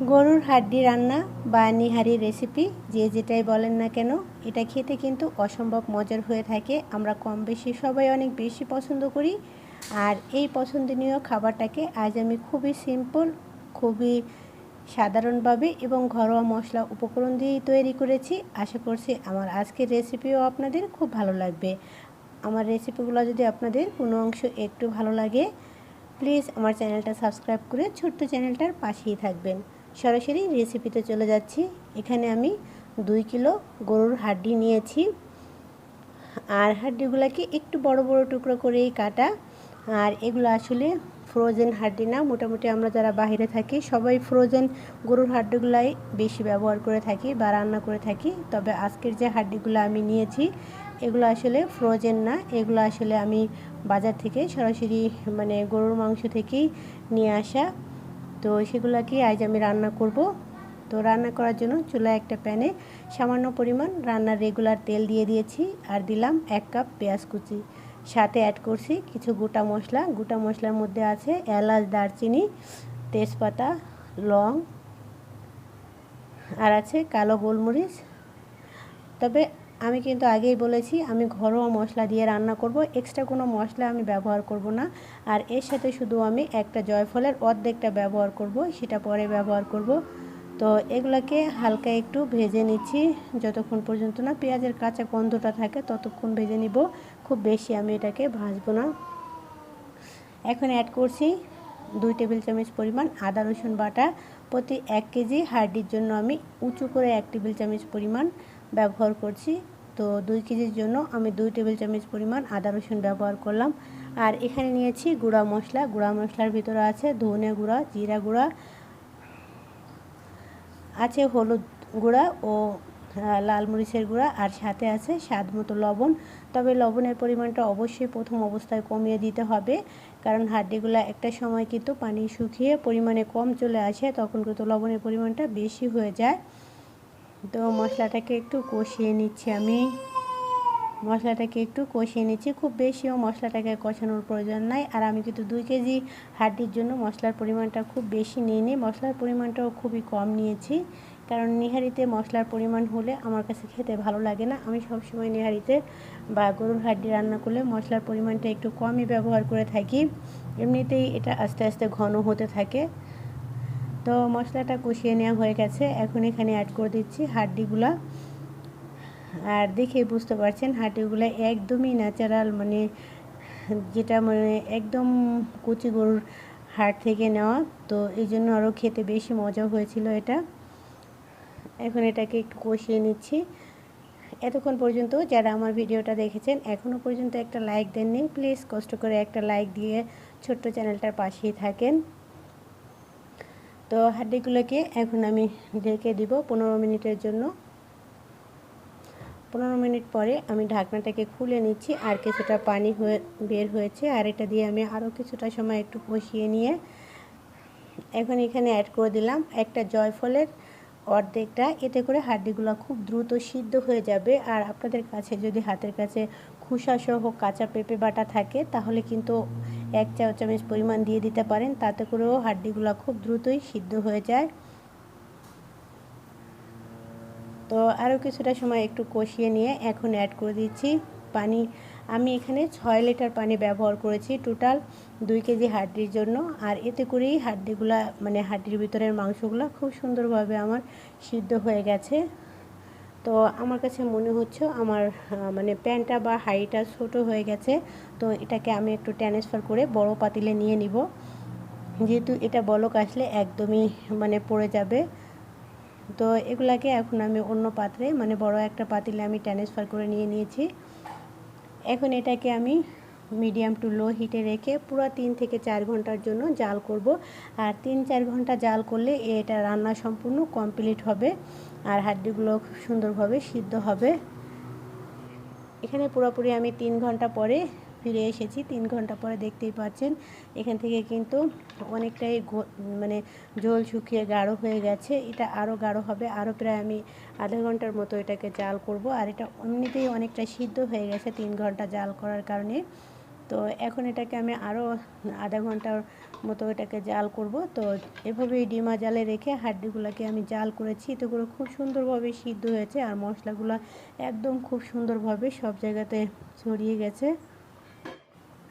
গরুর হাড্ডি রান্না বা নিহারি রেসিপি যে যেটাই বলেন না কেন, এটা খেতে কিন্তু অসম্ভব মজার হয়ে থাকে। আমরা কম বেশি সবাই অনেক বেশি পছন্দ করি। আর এই পছন্দনীয় খাবারটাকে আজ আমি খুবই সিম্পল, খুবই সাধারণভাবে এবং ঘরোয়া মশলা উপকরণ দিয়েই তৈরি করেছি। আশা করছি আমার আজকের রেসিপিও আপনাদের খুব ভালো লাগবে। আমার রেসিপিগুলো যদি আপনাদের কোনো অংশ একটু ভালো লাগে, প্লিজ আমার চ্যানেলটা সাবস্ক্রাইব করে ছোট্ট চ্যানেলটার পাশেই থাকবেন। সরাসরি রেসিপিতে চলে যাচ্ছি। এখানে আমি 2 কিলো গরুর হাড্ডি নিয়েছি, আর হাড্ডিগুলোকে একটু বড় বড় টুকরো করেই কাটা। আর এগুলো আসলে ফ্রোজেন হাড্ডি না, মোটামুটি আমরা যারা বাইরে থাকি সবাই ফ্রোজেন গরুর হাড্ডিগুলাই বেশি ব্যবহার করে থাকি বা রান্না করে থাকি। তবে আজকের যে হাড্ডিগুলো আমি নিয়েছি এগুলো আসলে ফ্রোজেন না, এগুলো আসলে আমি বাজার থেকে সরাসরি গরুর মাংস থেকেই নিয়ে আসা। তো সেগুলোকে আজ আমি রান্না করব। তো রান্না করার জন্য চুলায় একটা প্যানে সামান্য পরিমাণ রান্নার রেগুলার তেল দিয়ে দিয়েছি, আর দিলাম 1 কাপ পেঁয়াজ কুচি। সাথে অ্যাড করছি কিছু গোটা মশলা। গোটা মশলার মধ্যে আছে এলাচ, দারচিনি, তেজপাতা, লং, আর আছে কালো গোলমরিচ। তবে আমি কিন্তু আগেই বলেছি আমি ঘরোয়া মশলা দিয়ে রান্না করব, এক্সট্রা কোনো মশলা আমি ব্যবহার করব না। আর এর সাথে শুধু আমি একটা জয়ফলের অর্ধেকটা ব্যবহার করব, সেটা পরে ব্যবহার করব। তো এগুলোকে হালকা একটু ভেজে নিচ্ছি, যতক্ষণ পর্যন্ত না পেঁয়াজের কাঁচা গন্ধটা থাকে ততক্ষণ ভেজে নিব। খুব বেশি আমি এটাকে ভাজবো না। এখন অ্যাড করছি 2 টেবিল চামচ পরিমাণ আদা রসুন বাটা। প্রতি 1 কেজি হাড্ডির জন্য আমি উঁচু করে 1 টেবিল চামচ পরিমাণ ব্যবহার করছি। তো 2 কেজির জন্য আমি 2 টেবিল চামচ পরিমাণ আদা রসুন ব্যবহার করলাম। আর এখানে নিয়েছি গুঁড়া মশলা। গুঁড়া মশলার ভিতরে আছে ধনে গুঁড়া, জিরা গুঁড়া, আছে হলুদ গুঁড়া ও লাল মরিচের গুঁড়া, আর সাথে আছে স্বাদ মতো লবণ। তবে লবণের পরিমাণটা অবশ্যই প্রথম অবস্থায় কমিয়ে দিতে হবে, কারণ হাড্ডিগুলো একটা সময় কিন্তু পানি শুকিয়ে পরিমাণে কম চলে আসে, তখন কিন্তু লবণের পরিমাণটা বেশি হয়ে যায়। তো মশলাটাকে একটু কষিয়ে নিচ্ছি খুব বেশিও মশলাটাকে কষানোর প্রয়োজন নাই। আর আমি কিন্তু 2 কেজি হাড্ডির জন্য মশলার পরিমাণটা খুব বেশি নিইনি, মশলার পরিমাণটাও খুবই কম নিয়েছি, কারণ নিহারিতে মশলার পরিমাণ হলে আমার কাছে খেতে ভালো লাগে না। আমি সবসময় নিহারিতে বা গরুর হাড্ডি রান্না করলে মশলার পরিমাণটা একটু কমই ব্যবহার করে থাকি, এমনিতেই এটা আস্তে আস্তে ঘন হতে থাকে। তো মশলাটা কষিয়ে নেওয়া হয়ে গেছে। এখন এখানে অ্যাড করে দিচ্ছি হাড্ডিগুলা। আর দেখে বুঝতে পারছেন হাড্ডিগুলো একদমই ন্যাচারাল, যেটা একদম কচি গরুর হাড় থেকে নেওয়া। তো এই জন্য আরও খেতে বেশি মজা হয়েছিল এটা। এখন এটাকে একটু কষিয়ে নিচ্ছি। এতক্ষণ পর্যন্ত যারা আমার ভিডিওটা দেখেছেন এখনও পর্যন্ত একটা লাইক দেননি, প্লিজ কষ্ট করে একটা লাইক দিয়ে ছোট্ট চ্যানেলটার পাশেই থাকেন। তো হাড্ডিগুলোকে এখন আমি ঢেকে দিব 15 মিনিটের জন্য। 15 মিনিট পরে আমি ঢাকনাটাকে খুলে নিচ্ছি, আর কিছুটা পানি বের হয়েছে, আর এটা দিয়ে আমি আরও কিছুটা সময় একটু কষিয়ে নিয়ে এখন এখানে অ্যাড করে দিলাম একটা জয়ফলের অর্ধেকটা। এতে করে হাড্ডিগুলো খুব দ্রুত সিদ্ধ হয়ে যাবে। আর আপনাদের কাছে যদি হাতের কাছে খোসাসহ কাঁচা পেঁপে বাটা থাকে তাহলে কিন্তু 1 চা চামচ পরিমাণ দিয়ে দিতে পারেন, তাতে করেও হাড্ডিগুলো খুব দ্রুতই সিদ্ধ হয়ে যায়। তো আরও কিছুটা সময় একটু কষিয়ে নিয়ে এখন অ্যাড করে দিচ্ছি পানি। আমি এখানে 6 লিটার পানি ব্যবহার করেছি টোটাল 2 কেজি হাড্ডির জন্য। আর এতে করেই হাড্ডিগুলা হাড্ডির ভিতরের মাংসগুলো খুব সুন্দরভাবে আমার সিদ্ধ হয়ে গেছে। তো আমার কাছে মনে হচ্ছে আমার প্যানটা বা হাঁড়িটা ছোট হয়ে গেছে। তো এটাকে আমি একটু ট্রান্সফার করে বড় পাতিলে নিয়ে নিব, যেহেতু এটা বলক আসলে একদমই পড়ে যাবে। তো এগুলাকে এখন আমি অন্য পাত্রে বড় একটা পাতিলে আমি ট্রান্সফার করে নিয়েছি। এখন এটাকে আমি মিডিয়াম টু লো হিটে রেখে পুরো 3 থেকে 4 ঘন্টার জন্য জাল করব। আর 3-4 ঘন্টা জাল করলে এটা রান্না সম্পূর্ণ কমপ্লিট হবে আর হাড্ডিগুলো খুব সুন্দরভাবে সিদ্ধ হবে। এখানে পুরোপুরি আমি 3 ঘন্টা পরে ফিরে এসেছি। 3 ঘন্টা পরে দেখতেই পাচ্ছেন এখান থেকে কিন্তু অনেকটাই ঝোল শুকিয়ে গাঢ় হয়ে গেছে। এটা আরও গাঢ় হবে, আরও প্রায় আমি আধা ঘন্টার মতো এটাকে জাল করব। আর এটা এমনিতেই অনেকটা সিদ্ধ হয়ে গেছে 3 ঘন্টা জাল করার কারণে। তো এখন এটাকে আমি আরও আধা ঘন্টার মতো এটাকে জাল করব। তো এভাবেই ডিমা জালে রেখে হাড্ডিগুলোকে আমি জাল করেছি, তো করে খুব সুন্দরভাবে সিদ্ধ হয়েছে আর মশলাগুলো একদম খুব সুন্দরভাবে সব জায়গাতে ছড়িয়ে গেছে।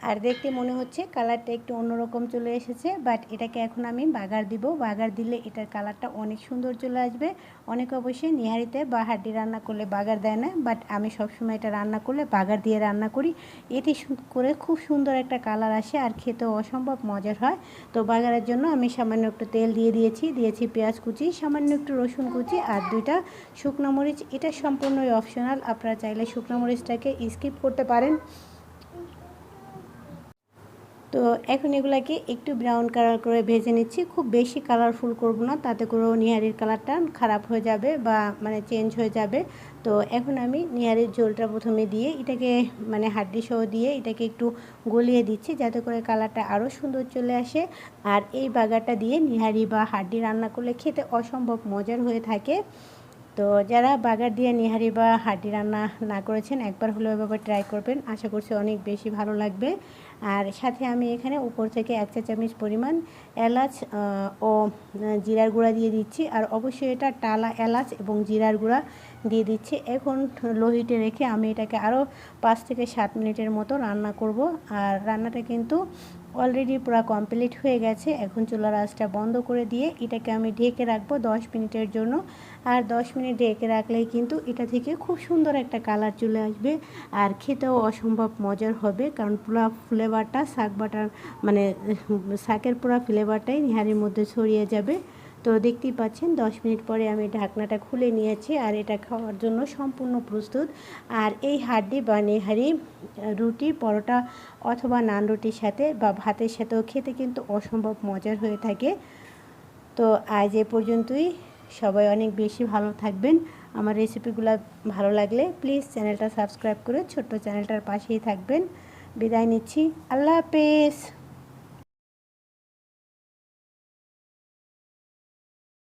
আর দেখতে মনে হচ্ছে কালারটা একটু অন্যরকম চলে এসেছে, বাট এটাকে এখন আমি বাগার দিব। বাগার দিলে এটার কালারটা অনেক সুন্দর চলে আসবে। অনেকে অবশ্যই নিহারিতে বা হাড্ডি রান্না করলে বাগার দেয় না, বাট আমি সবসময় এটা রান্না করলে বাগার দিয়ে রান্না করি। এতে করে খুব সুন্দর একটা কালার আসে আর খেতেও অসম্ভব মজার হয়। তো বাগারের জন্য আমি সামান্য একটু তেল দিয়েছি পেঁয়াজ কুচি, সামান্য একটু রসুন কুচি আর 2টা শুকনো মরিচ। এটা সম্পূর্ণই অপশনাল, আপনারা চাইলে শুকনো মরিচটাকে স্কিপ করতে পারেন। তো এখন এগুলাকে একটু ব্রাউন কালার করে ভেজে নিচ্ছি, খুব বেশি কালারফুল করব না, তাতে করেও নিহারির কালারটা খারাপ হয়ে যাবে বা মানে চেঞ্জ হয়ে যাবে। তো এখন আমি নিহারির ঝোলটা প্রথমে দিয়ে এটাকে মানে হাড্ডি সহ দিয়ে এটাকে একটু গলিয়ে দিচ্ছি, যাতে করে কালারটা আরও সুন্দর চলে আসে। আর এই বাগারটা দিয়ে নিহারি বা হাড্ডি রান্না করলে খেতে অসম্ভব মজার হয়ে থাকে। তো যারা বাগার দিয়ে নিহারি বা হাড্ডি রান্না না করেছেন, একবার হলেও এভাবে ট্রাই করবেন, আশা করছি অনেক বেশি ভালো লাগবে। আর সাথে আমি এখানে উপর থেকে 1 চা চামচ পরিমাণ এলাচ ও জিরার গুঁড়া দিয়ে দিচ্ছি। আর অবশ্যই এটা টালা এলাচ এবং জিরার গুঁড়া দিয়ে দিচ্ছি। এখন লো হিটে রেখে আমি এটাকে আরও 5 থেকে 7 মিনিটের মতো রান্না করব। আর রান্নাটা কিন্তু অলরেডি পুরো কমপ্লিট হয়ে গেছে। এখন চুলার আঁচটা বন্ধ করে দিয়ে এটাকে আমি ঢেকে রাখবো 10 মিনিটের জন্য। আর 10 মিনিট ঢেকে রাখলেই কিন্তু এটা থেকে খুব সুন্দর একটা কালার চলে আসবে আর খেতেও অসম্ভব মজার হবে, কারণ পুরো ফ্লেভারটা শাক বাটার মানে শাকের পুরো ফ্লেভারটাই নিহারির মধ্যে ছড়িয়ে যাবে। তো দেখতেই পাচ্ছেন 10 মিনিট পরে আমি ঢাকনাটা খুলে নিয়েছি আর এটা খাওয়ার জন্য সম্পূর্ণ প্রস্তুত। আর এই হাড্ডি বা নিহারি রুটি, পরোটা অথবা নান রুটির সাথে বা ভাতের সাথেও খেতে কিন্তু অসম্ভব মজার হয়ে থাকে। তো আজ এ পর্যন্তই, সবাই অনেক বেশি ভালো থাকবেন। আমার রেসিপিগুলো ভালো লাগলে প্লিজ চ্যানেলটা সাবস্ক্রাইব করে ছোট্ট চ্যানেলটার পাশেই থাকবেন। বিদায় নিচ্ছি, আল্লাহ হাফেজ।